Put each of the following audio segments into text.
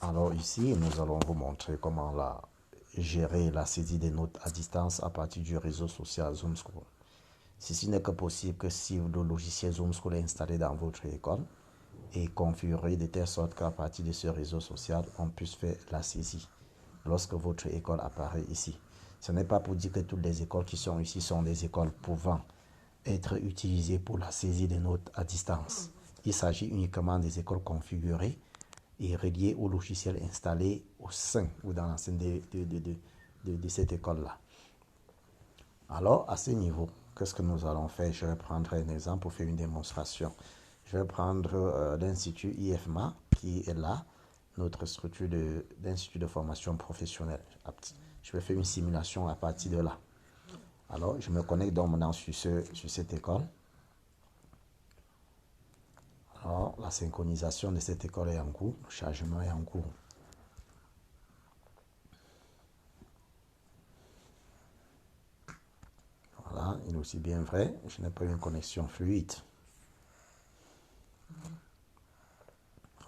Alors ici, nous allons vous montrer comment gérer la saisie des notes à distance à partir du réseau social Zoom School. Ceci n'est que possible que si le logiciel Zoom School est installé dans votre école et configuré de telle sorte qu'à partir de ce réseau social, on puisse faire la saisie lorsque votre école apparaît ici. Ce n'est pas pour dire que toutes les écoles qui sont ici sont des écoles pouvant être utilisées pour la saisie des notes à distance. Il s'agit uniquement des écoles configurées et reliées au logiciel installé au sein ou dans l'enceinte de cette école-là. Alors, à ce niveau, qu'est-ce que nous allons faire? Je vais prendre un exemple pour faire une démonstration. Je vais prendre l'Institut IFMA qui est là, notre structure d'Institut de formation professionnelle. Je vais faire une simulation à partir de là. Alors, je me connecte donc maintenant sur cette école. Alors, la synchronisation de cette école est en cours, le chargement est en cours. Voilà, il est aussi bien vrai, je n'ai pas eu une connexion fluide.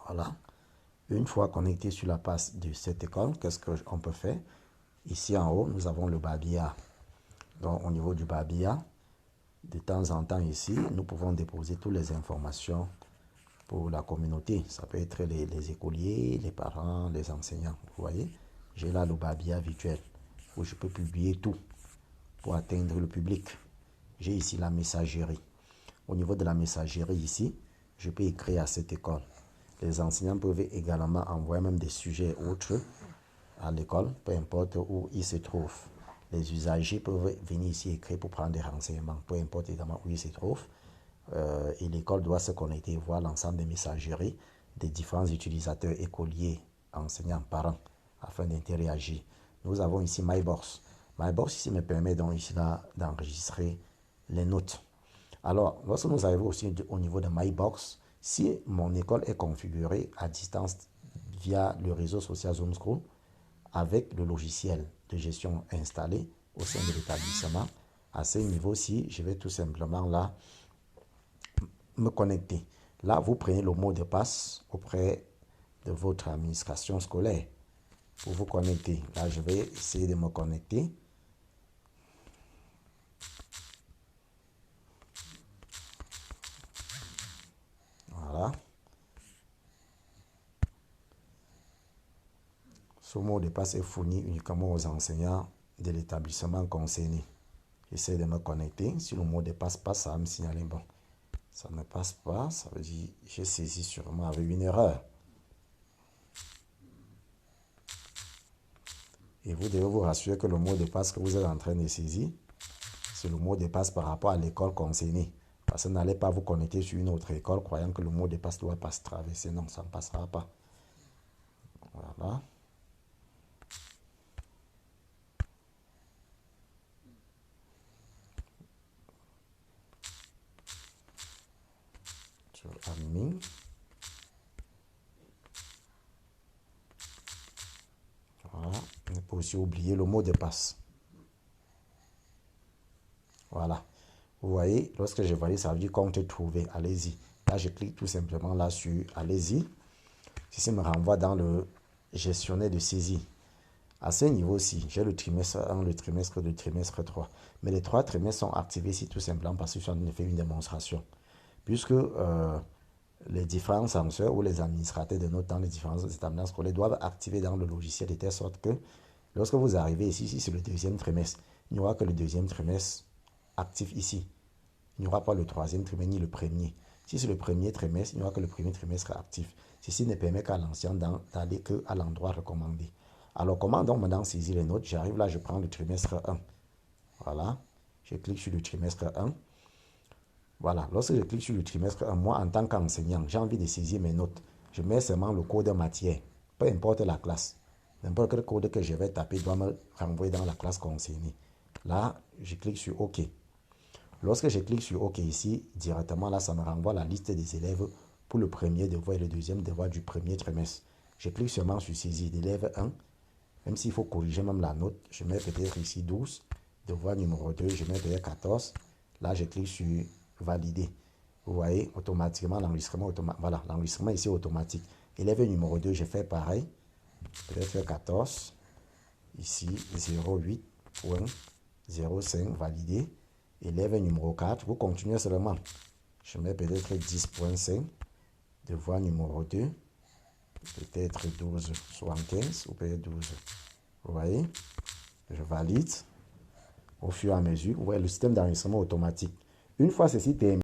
Voilà. Une fois connecté sur la page de cette école, qu'est-ce qu'on peut faire? Ici en haut, nous avons le babilla. Donc, au niveau du babilla, de temps en temps ici, nous pouvons déposer toutes les informations pour la communauté. Ça peut être les écoliers, les parents, les enseignants. Vous voyez, j'ai là le babilla virtuel où je peux publier tout pour atteindre le public. J'ai ici la messagerie. Au niveau de la messagerie ici, je peux écrire à cette école. Les enseignants peuvent également envoyer même des sujets autres à l'école, peu importe où ils se trouvent. Les usagers peuvent venir ici écrire pour prendre des renseignements, peu importe également où ils se trouvent. Et l'école doit se connecter et voir l'ensemble des messageries des différents utilisateurs, écoliers, enseignants, parents, afin d'interagir. Nous avons ici MyBox. MyBox ici me permet donc ici d'enregistrer les notes. Alors, lorsque nous arrivons aussi au niveau de MyBox, si mon école est configurée à distance via le réseau social Zoom School, avec le logiciel de gestion installé au sein de l'établissement, à ce niveau-ci, je vais tout simplement là me connecter. Là, vous prenez le mot de passe auprès de votre administration scolaire pour vous connecter. Là, je vais essayer de me connecter. Voilà. Ce mot de passe est fourni uniquement aux enseignants de l'établissement concerné. J'essaie de me connecter. Si le mot de passe passe, ça va me signaler, bon, ça ne passe pas, ça veut dire que j'ai saisi sûrement avec une erreur. Et vous devez vous rassurer que le mot de passe que vous êtes en train de saisir, c'est le mot de passe par rapport à l'école concernée. Parce que n'allez pas vous connecter sur une autre école croyant que le mot de passe doit pas se traverser. Non, ça ne passera pas. Voilà. Sur admin. Voilà. On ne peut aussi oublier le mot de passe. Voilà. Vous voyez, lorsque je valide, ça veut dire compte trouvé. Allez-y. Là, je clique tout simplement là sur allez-y. Ceci me renvoie dans le gestionnaire de saisie. À ce niveau-ci, j'ai le trimestre 1, le trimestre 2, le trimestre 3. Mais les 3 trimestres sont activés ici tout simplement parce que je suis en train de faire une démonstration. Puisque les différents censeurs ou les administrateurs de notes dans les différents établissements scolaires doivent activer dans le logiciel de telle sorte que lorsque vous arrivez ici, si c'est le deuxième trimestre, il n'y aura que le deuxième trimestre actif ici. Il n'y aura pas le troisième trimestre ni le premier. Si c'est le premier trimestre, il n'y aura que le premier trimestre actif. Ceci ne permet qu'à l'ancien d'aller qu'à l'endroit recommandé. Alors, comment donc maintenant saisir les notes? J'arrive là, je prends le trimestre 1. Voilà. Je clique sur le trimestre 1. Voilà. Lorsque je clique sur le trimestre 1, moi, en tant qu'enseignant, j'ai envie de saisir mes notes. Je mets seulement le code matière. Peu importe la classe. N'importe quel code que je vais taper doit me renvoyer dans la classe concernée. Là, je clique sur OK. Lorsque je clique sur OK ici, directement là, ça me renvoie la liste des élèves pour le premier devoir et le deuxième devoir du premier trimestre. Je clique seulement sur saisir d'élève 1. Même s'il faut corriger même la note, je mets peut-être ici 12. Devoir numéro 2, je mets peut-être 14. Là, je clique sur valider. Vous voyez, automatiquement, l'enregistrement voilà, l'enregistrement ici est automatique. Élève numéro 2, je fais pareil. peut-être 14. Ici, 08.05, validé. Élève numéro 4, vous continuez seulement. Je mets peut-être 10.5. Devoir numéro 2, peut-être 12.75 ou peut-être 12. Vous voyez, je valide au fur et à mesure. Vous voyez le système d'enregistrement automatique. Une fois ceci terminé,